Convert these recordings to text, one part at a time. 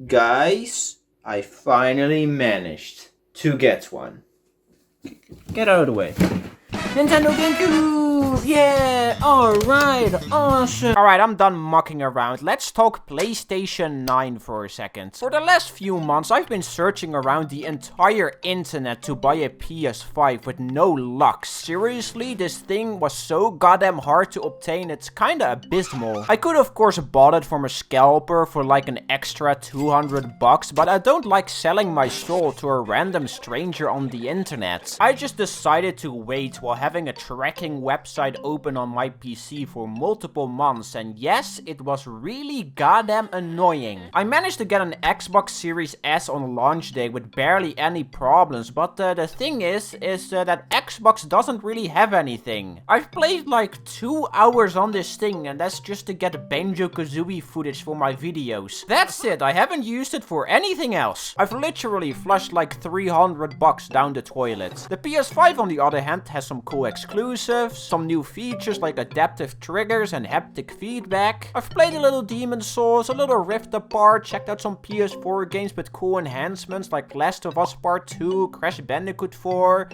Guys, I finally managed to get one. Get out of the way. Nintendo GameCube! Yeah! Alright, awesome! Alright, I'm done mucking around. Let's talk PlayStation 9 for a second. For the last few months, I've been searching around the entire internet to buy a PS5 with no luck. Seriously, this thing was so goddamn hard to obtain, it's kinda abysmal. I could of course bought it from a scalper for like an extra 200 bucks, but I don't like selling my soul to a random stranger on the internet. I just decided to wait while having a tracking website open on my PC for multiple months, and yes, it was really goddamn annoying. I managed to get an Xbox Series S on launch day with barely any problems, but the thing is that Xbox doesn't really have anything. I've played like 2 hours on this thing, and that's just to get Banjo-Kazooie footage for my videos. That's it, I haven't used it for anything else. I've literally flushed like 300 bucks down the toilet. The PS5 on the other hand has some cool exclusives, some new features like adaptive triggers and haptic feedback. I've played a little Demon's Souls, a little Rift Apart, checked out some PS4 games with cool enhancements like Last of Us Part 2, Crash Bandicoot 4,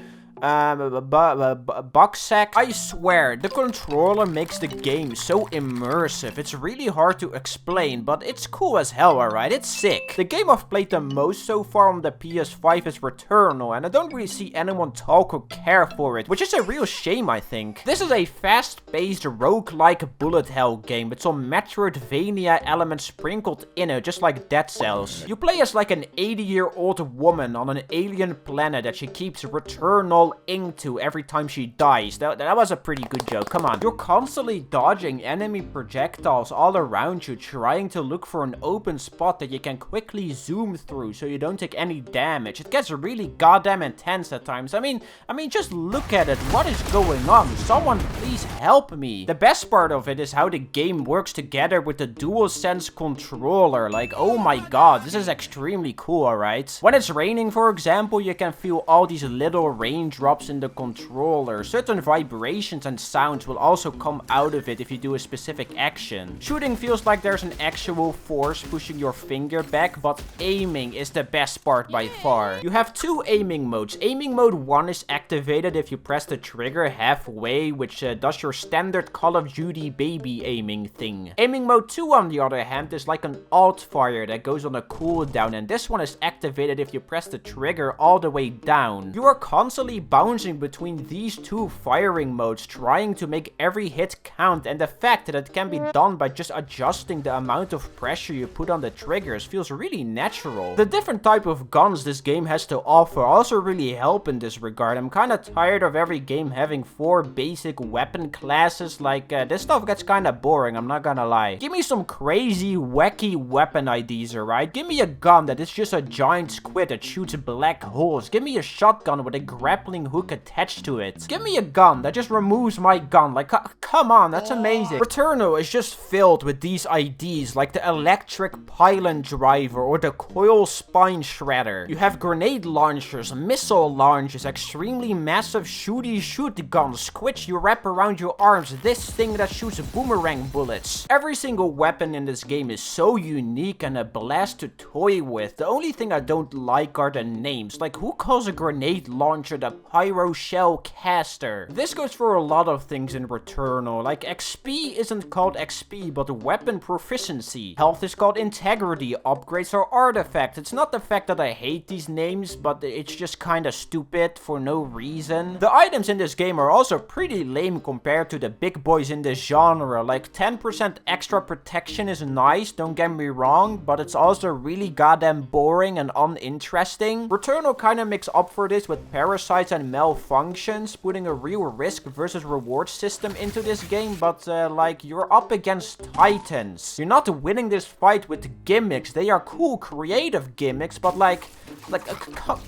Bucksack. I swear, the controller makes the game so immersive. It's really hard to explain, but it's cool as hell, alright? It's sick. The game I've played the most so far on the PS5 is Returnal, and I don't really see anyone talk or care for it, which is a real shame, I think. This is a fast-paced roguelike bullet hell game with some Metroidvania elements sprinkled in it, just like Dead Cells. You play as like an 80-year-old woman on an alien planet that she keeps Returnal into every time she dies. That was a pretty good joke, come on. You're constantly dodging enemy projectiles all around you, trying to look for an open spot that you can quickly zoom through so you don't take any damage. It gets really goddamn intense at times. I mean, just look at it. What is going on? Someone please help me. The best part of it is how the game works together with the DualSense controller. Like, oh my god, this is extremely cool, alright? When it's raining, for example, you can feel all these little raindrops in the controller. Certain vibrations and sounds will also come out of it if you do a specific action. Shooting feels like there's an actual force pushing your finger back, but aiming is the best part by far. You have two aiming modes. Aiming mode 1 is activated if you press the trigger halfway, which does your standard Call of Duty baby aiming thing. Aiming mode 2 on the other hand is like an alt fire that goes on a cooldown, and this one is activated if you press the trigger all the way down. You are constantly bouncing between these two firing modes, trying to make every hit count, and the fact that it can be done by just adjusting the amount of pressure you put on the triggers feels really natural. The different type of guns this game has to offer also really help in this regard. I'm kinda tired of every game having 4 basic weapon classes. Like, this stuff gets kinda boring, I'm not gonna lie. Give me some crazy, wacky weapon IDs, alright? Give me a gun that is just a giant squid that shoots black holes. Give me a shotgun with a grappling hook attached to it. Give me a gun that just removes my gun. Like, come on, that's amazing. Returnal is just filled with these IDs, like the electric pylon driver or the coil spine shredder. You have grenade launchers, missile launchers, extremely massive shooty shoot guns, which you wrap around your arms, this thing that shoots boomerang bullets. Every single weapon in this game is so unique and a blast to toy with. The only thing I don't like are the names. Like, who calls a grenade launcher the Pyro Shell Caster? This goes for a lot of things in Returnal. Like, XP isn't called XP, but weapon proficiency. Health is called integrity. Upgrades are artifacts. It's not the fact that I hate these names, but it's just kinda stupid for no reason. The items in this game are also pretty lame compared to the big boys in this genre. Like, 10% extra protection is nice, don't get me wrong, but it's also really goddamn boring and uninteresting. Returnal kinda makes up for this with parasites and malfunctions, putting a real risk versus reward system into this game, but like, you're up against titans. You're not winning this fight with gimmicks. They are cool creative gimmicks, but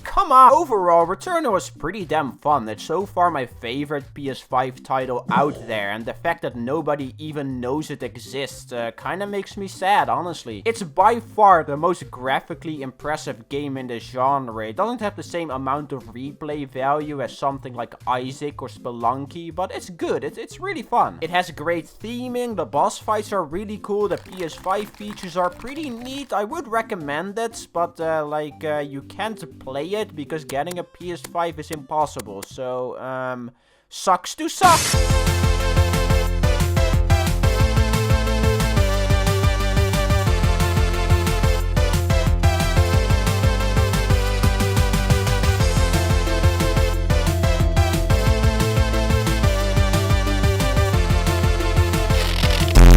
come on. Overall, Returnal is pretty damn fun. It's so far my favorite PS5 title out there, and the fact that nobody even knows it exists kinda makes me sad, honestly. It's by far the most graphically impressive game in the genre. It doesn't have the same amount of replay value value as something like Isaac or Spelunky, but it's good. It's really fun. It has great theming, the boss fights are really cool, the PS5 features are pretty neat. I would recommend it, but you can't play it because getting a PS5 is impossible. So, sucks to suck!